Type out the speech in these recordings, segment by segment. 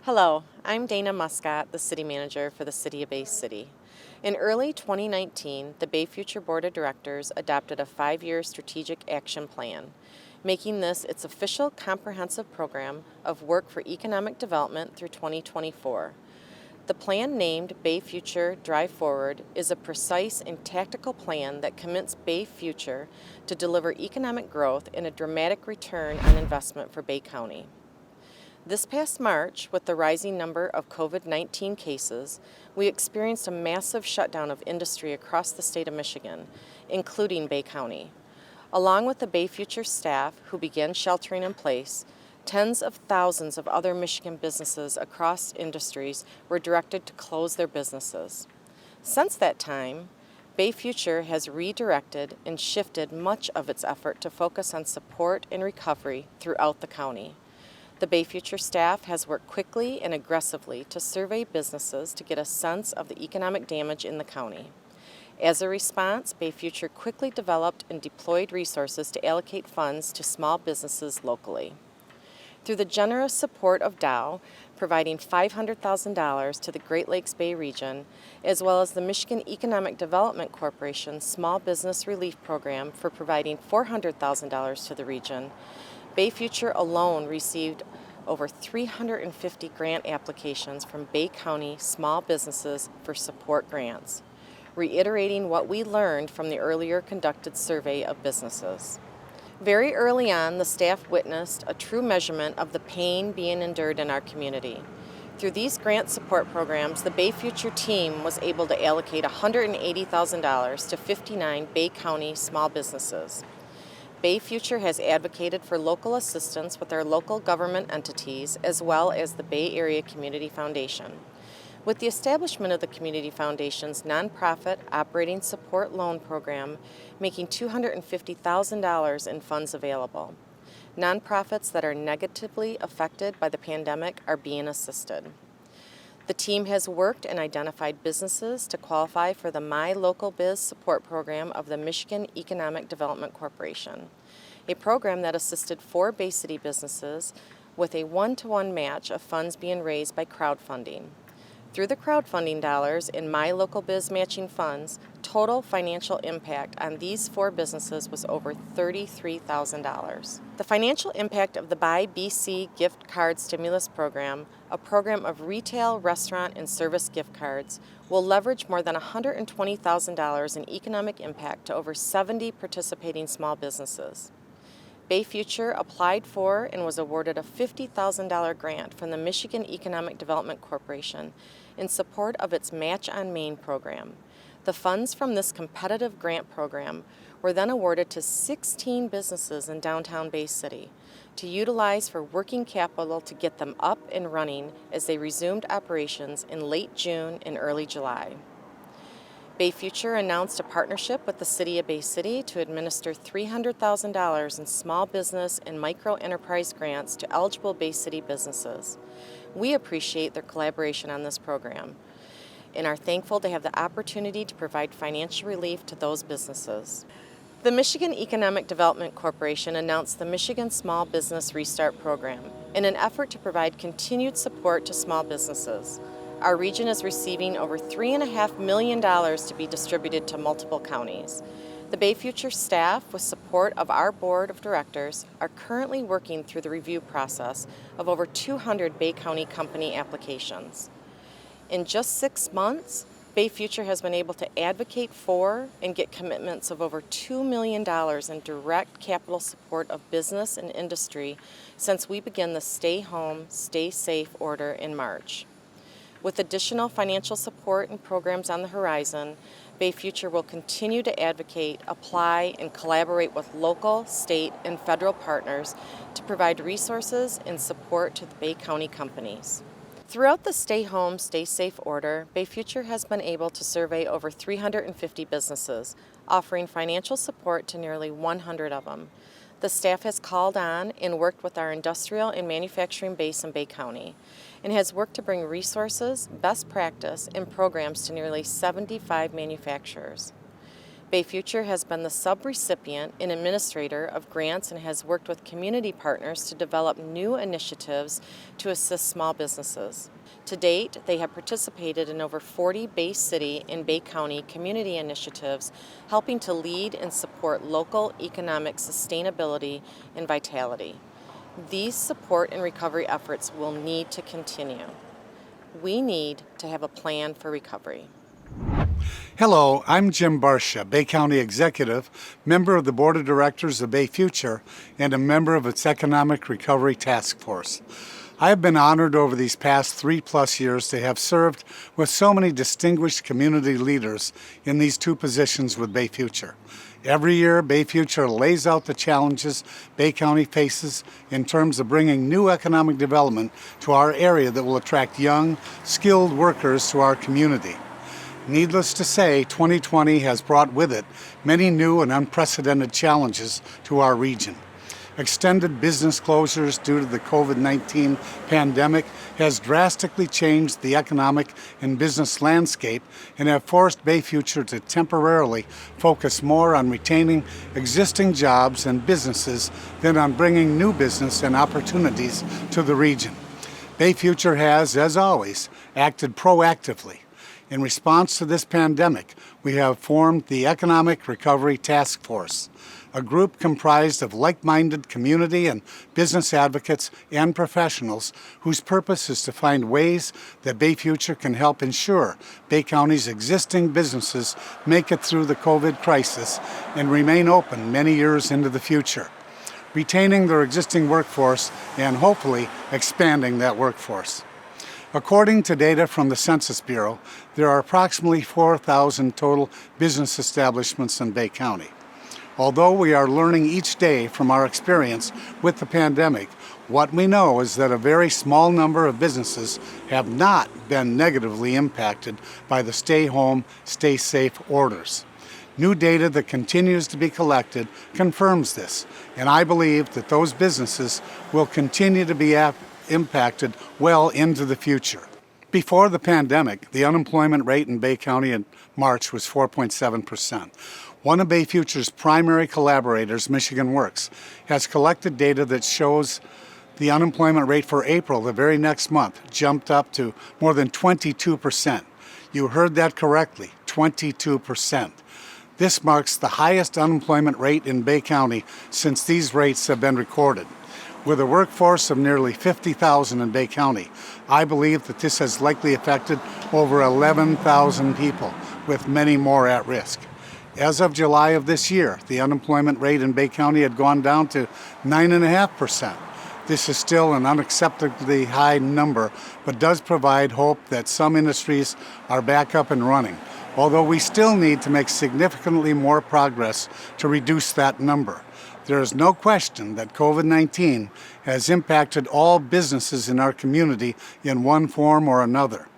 Hello, I'm Dana Muscott, the City Manager for the City of Bay City. In early 2019, the Bay Future Board of Directors adopted a 5-year strategic action plan, making this its official comprehensive program of work for economic development through 2024. The plan, named Bay Future Drive Forward, is a precise and tactical plan that commits Bay Future to deliver economic growth and a dramatic return on investment for Bay County. This past March, with the rising number of COVID-19 cases, we experienced a massive shutdown of industry across the state of Michigan, including Bay County. Along with the Bay Future staff who began sheltering in place, tens of thousands of other Michigan businesses across industries were directed to close their businesses. Since that time, Bay Future has redirected and shifted much of its effort to focus on support and recovery throughout the county. The Bay Future staff has worked quickly and aggressively to survey businesses to get a sense of the economic damage in the county. As a response, Bay Future quickly developed and deployed resources to allocate funds to small businesses locally. Through the generous support of Dow, providing $500,000 to the Great Lakes Bay region, as well as the Michigan Economic Development Corporation's Small Business Relief Program for providing $400,000 to the region, Bay Future alone received over 350 grant applications from Bay County small businesses for support grants, reiterating what we learned from the earlier conducted survey of businesses. Very early on, the staff witnessed a true measurement of the pain being endured in our community. Through these grant support programs, the Bay Future team was able to allocate $180,000 to 59 Bay County small businesses. Bay Future has advocated for local assistance with our local government entities as well as the Bay Area Community Foundation. With the establishment of the Community Foundation's nonprofit operating support loan program, making $250,000 in funds available. Nonprofits that are negatively affected by the pandemic are being assisted. The team has worked and identified businesses to qualify for the My Local Biz support program of the Michigan Economic Development Corporation, a program that assisted 4 Bay City businesses with a 1-to-1 match of funds being raised by crowdfunding. Through the crowdfunding dollars in My Local Biz matching funds, total financial impact on these 4 businesses was over $33,000. The financial impact of the Buy BC gift card stimulus program, a program of retail, restaurant, and service gift cards, will leverage more than $120,000 in economic impact to over 70 participating small businesses. Bay Future applied for and was awarded a $50,000 grant from the Michigan Economic Development Corporation in support of its Match on Main program. The funds from this competitive grant program were then awarded to 16 businesses in downtown Bay City to utilize for working capital to get them up and running as they resumed operations in late June and early July. Bay Future announced a partnership with the City of Bay City to administer $300,000 in small business and micro enterprise grants to eligible Bay City businesses. We appreciate their collaboration on this program and are thankful to have the opportunity to provide financial relief to those businesses. The Michigan Economic Development Corporation announced the Michigan Small Business Restart Program in an effort to provide continued support to small businesses. Our region is receiving over $3.5 million to be distributed to multiple counties. The Bay Future staff, with support of our board of directors, are currently working through the review process of over 200 Bay County company applications. In just 6 months, Bay Future has been able to advocate for and get commitments of over $2 million in direct capital support of business and industry since we began the Stay Home, Stay Safe order in March. With additional financial support and programs on the horizon, Bay Future will continue to advocate, apply, and collaborate with local, state, and federal partners to provide resources and support to the Bay County companies. Throughout the Stay Home, Stay Safe order, Bay Future has been able to survey over 350 businesses, offering financial support to nearly 100 of them. The staff has called on and worked with our industrial and manufacturing base in Bay County and has worked to bring resources, best practice, and programs to nearly 75 manufacturers. Bay Future has been the sub-recipient and administrator of grants and has worked with community partners to develop new initiatives to assist small businesses. To date, they have participated in over 40 Bay City and Bay County community initiatives, helping to lead and support local economic sustainability and vitality. These support and recovery efforts will need to continue. We need to have a plan for recovery. Hello, I'm Jim Barcia, Bay County Executive, member of the Board of Directors of Bay Future, and a member of its Economic Recovery Task Force. I have been honored over these past 3+ years to have served with so many distinguished community leaders in these two positions with Bay Future. Every year, Bay Future lays out the challenges Bay County faces in terms of bringing new economic development to our area that will attract young, skilled workers to our community. Needless to say, 2020 has brought with it many new and unprecedented challenges to our region. Extended business closures due to the COVID-19 pandemic has drastically changed the economic and business landscape and have forced Bay Future to temporarily focus more on retaining existing jobs and businesses than on bringing new business and opportunities to the region. Bay Future has, as always, acted proactively. In response to this pandemic, we have formed the Economic Recovery Task Force, a group comprised of like-minded community and business advocates and professionals whose purpose is to find ways that Bay Future can help ensure Bay County's existing businesses make it through the COVID crisis and remain open many years into the future, retaining their existing workforce and hopefully expanding that workforce. According to data from the Census Bureau, there are approximately 4,000 total business establishments in Bay County. Although we are learning each day from our experience with the pandemic, what we know is that a very small number of businesses have not been negatively impacted by the stay home, stay safe orders. New data that continues to be collected confirms this, and I believe that those businesses will continue to be impacted well into the future. Before the pandemic, the unemployment rate in Bay County in March was 4.7%. One of Bay Future's primary collaborators, Michigan Works, has collected data that shows the unemployment rate for April, the very next month, jumped up to more than 22%. You heard that correctly, 22%. This marks the highest unemployment rate in Bay County since these rates have been recorded. With a workforce of nearly 50,000 in Bay County, I believe that this has likely affected over 11,000 people, with many more at risk. As of July of this year, the unemployment rate in Bay County had gone down to 9.5%. This is still an unacceptably high number, but does provide hope that some industries are back up and running, although we still need to make significantly more progress to reduce that number. There is no question that COVID-19 has impacted all businesses in our community in one form or another.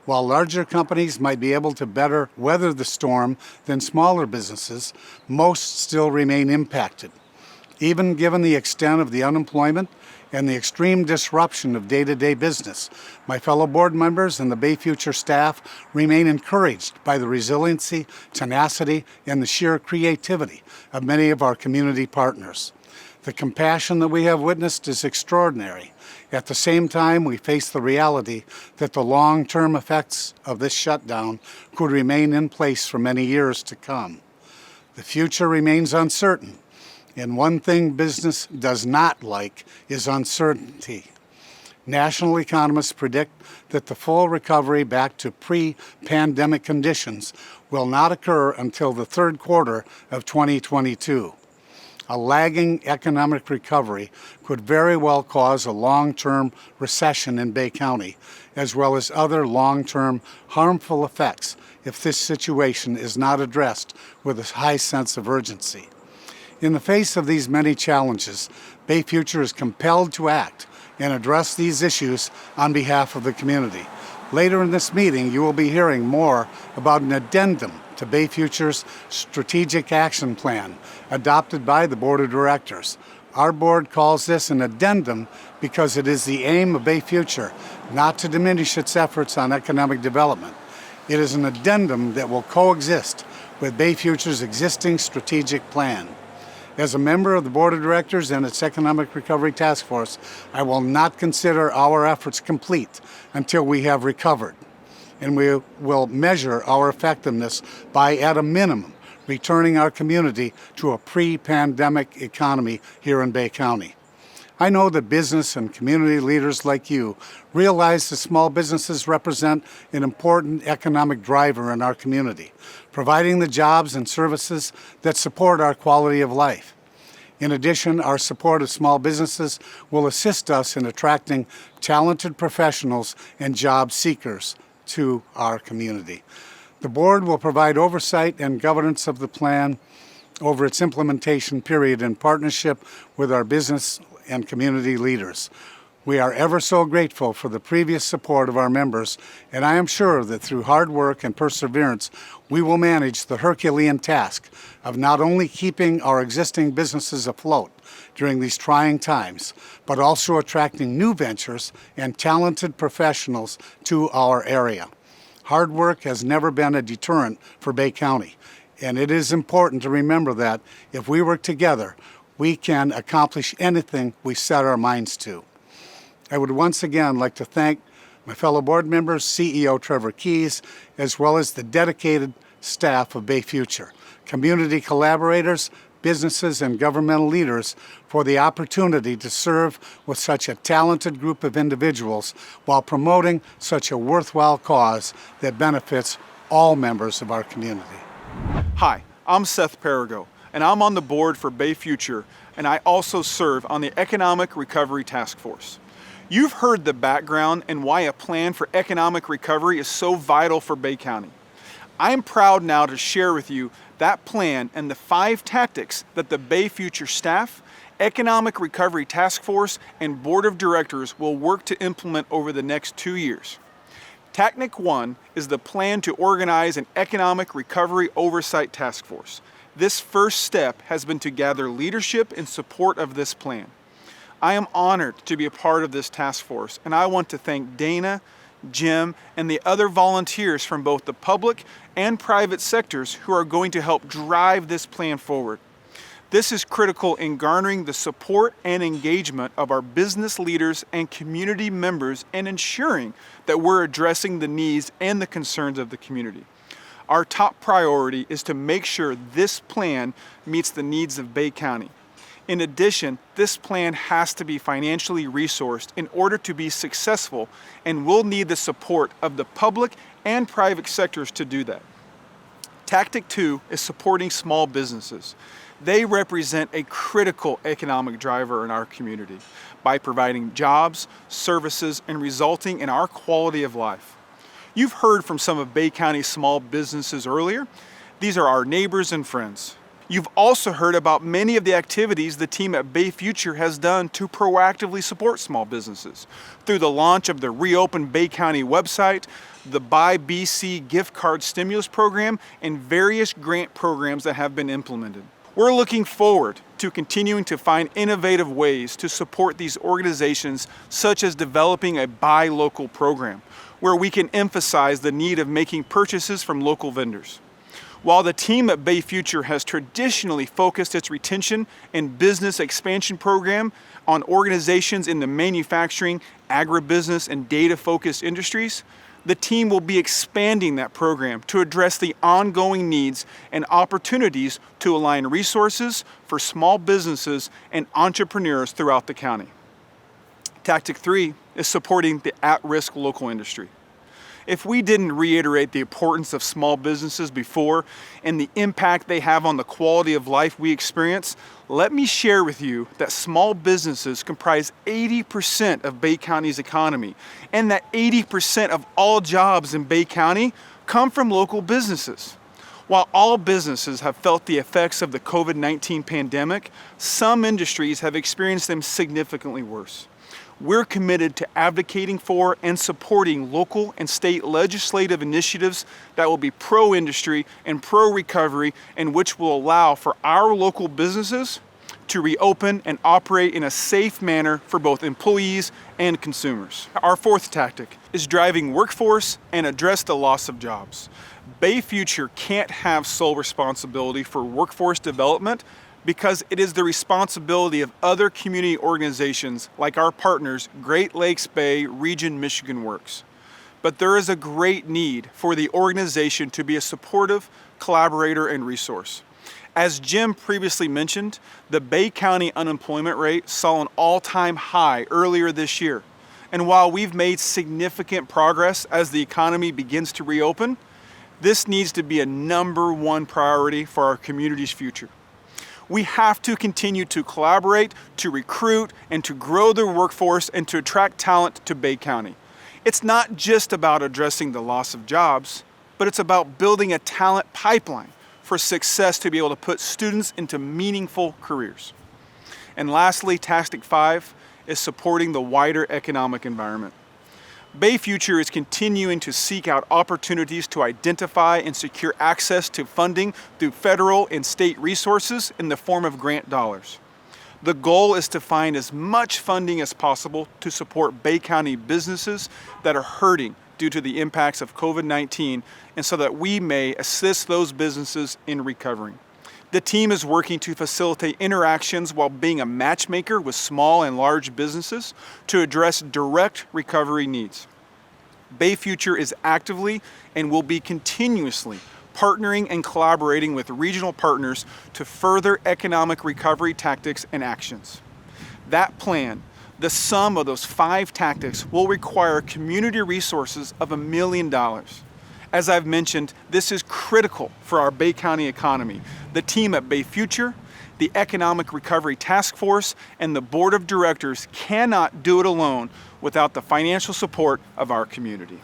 While larger companies might be able to better weather the storm than smaller businesses, most still remain impacted. Even given the extent of the unemployment and the extreme disruption of day-to-day business, my fellow board members and the Bay Future staff remain encouraged by the resiliency, tenacity, and the sheer creativity of many of our community partners. The compassion that we have witnessed is extraordinary. At the same time, we face the reality that the long-term effects of this shutdown could remain in place for many years to come. The future remains uncertain, and one thing business does not like is uncertainty. National economists predict that the full recovery back to pre-pandemic conditions will not occur until the third quarter of 2022. A lagging economic recovery could very well cause a long-term recession in Bay County, as well as other long-term harmful effects if this situation is not addressed with a high sense of urgency. In the face of these many challenges, Bay Future is compelled to act and address these issues on behalf of the community. Later in this meeting, you will be hearing more about an addendum to Bay Future's Strategic Action Plan, adopted by the Board of Directors. Our board calls this an addendum because it is the aim of Bay Future not to diminish its efforts on economic development. It is an addendum that will coexist with Bay Future's existing strategic plan. As a member of the Board of Directors and its Economic Recovery Task Force, I will not consider our efforts complete until we have recovered, and we will measure our effectiveness by, at a minimum, returning our community to a pre-pandemic economy here in Bay County. I know that business and community leaders like you realize that small businesses represent an important economic driver in our community, providing the jobs and services that support our quality of life. In addition, our support of small businesses will assist us in attracting talented professionals and job seekers to our community. The board will provide oversight and governance of the plan over its implementation period in partnership with our business and community leaders. We are ever so grateful for the previous support of our members, and I am sure that through hard work and perseverance, we will manage the Herculean task of not only keeping our existing businesses afloat during these trying times, but also attracting new ventures and talented professionals to our area. Hard work has never been a deterrent for Bay County, and it is important to remember that if we work together, we can accomplish anything we set our minds to. I would once again like to thank my fellow board members, CEO Trevor Keys, as well as the dedicated staff of Bay Future, community collaborators, businesses, and governmental leaders for the opportunity to serve with such a talented group of individuals while promoting such a worthwhile cause that benefits all members of our community. Hi, I'm Seth Perigo, and I'm on the board for Bay Future, and I also serve on the Economic Recovery Task Force. You've heard the background and why a plan for economic recovery is so vital for Bay County. I am proud now to share with you that plan and the 5 tactics that the Bay Future staff, Economic Recovery Task Force, and Board of Directors will work to implement over the next 2 years. Tactic 1 is the plan to organize an Economic Recovery Oversight Task Force. This first step has been to gather leadership in support of this plan. I am honored to be a part of this task force, and I want to thank Dana, Jim, and the other volunteers from both the public and private sectors who are going to help drive this plan forward. This is critical in garnering the support and engagement of our business leaders and community members and ensuring that we're addressing the needs and the concerns of the community. Our top priority is to make sure this plan meets the needs of Bay County. In addition, this plan has to be financially resourced in order to be successful, and we'll need the support of the public and private sectors to do that. Tactic 2 is supporting small businesses. They represent a critical economic driver in our community by providing jobs, services, and resulting in our quality of life. You've heard from some of Bay County's small businesses earlier. These are our neighbors and friends. You've also heard about many of the activities the team at Bay Future has done to proactively support small businesses through the launch of the Reopen Bay County website, the Buy BC gift card stimulus program, and various grant programs that have been implemented. We're looking forward to continuing to find innovative ways to support these organizations, such as developing a Buy Local program, where we can emphasize the need of making purchases from local vendors. While the team at Bay Future has traditionally focused its retention and business expansion program on organizations in the manufacturing, agribusiness, and data-focused industries, the team will be expanding that program to address the ongoing needs and opportunities to align resources for small businesses and entrepreneurs throughout the county. Tactic 3 is supporting the at-risk local industry. If we didn't reiterate the importance of small businesses before and the impact they have on the quality of life we experience, let me share with you that small businesses comprise 80% of Bay County's economy, and that 80% of all jobs in Bay County come from local businesses. While all businesses have felt the effects of the COVID-19 pandemic, some industries have experienced them significantly worse. We're committed to advocating for and supporting local and state legislative initiatives that will be pro-industry and pro-recovery, and which will allow for our local businesses to reopen and operate in a safe manner for both employees and consumers. Our fourth tactic is driving workforce and address the loss of jobs. Bay Future can't have sole responsibility for workforce development because it is the responsibility of other community organizations like our partners, Great Lakes Bay Region Michigan Works. But there is a great need for the organization to be a supportive collaborator and resource. As Jim previously mentioned, the Bay County unemployment rate saw an all-time high earlier this year. And while we've made significant progress as the economy begins to reopen, this needs to be a number one priority for our community's future. We have to continue to collaborate, to recruit, and to grow the workforce and to attract talent to Bay County. It's not just about addressing the loss of jobs, but it's about building a talent pipeline for success to be able to put students into meaningful careers. And lastly, tactic 5 is supporting the wider economic environment. Bay Future is continuing to seek out opportunities to identify and secure access to funding through federal and state resources in the form of grant dollars. The goal is to find as much funding as possible to support Bay County businesses that are hurting due to the impacts of COVID-19, and so that we may assist those businesses in recovering. The team is working to facilitate interactions while being a matchmaker with small and large businesses to address direct recovery needs. Bay Future is actively and will be continuously partnering and collaborating with regional partners to further economic recovery tactics and actions. That plan, the sum of those 5 tactics, will require community resources of $1 million. As I've mentioned, this is critical for our Bay County economy. The team at Bay Future, the Economic Recovery Task Force, and the Board of Directors cannot do it alone without the financial support of our community.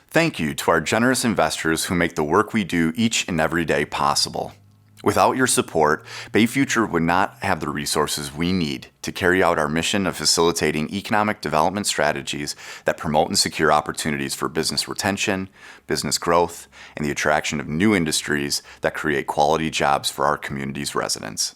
Thank you to our generous investors who make the work we do each and every day possible. Without your support, Bay Future would not have the resources we need to carry out our mission of facilitating economic development strategies that promote and secure opportunities for business retention, business growth, and the attraction of new industries that create quality jobs for our community's residents.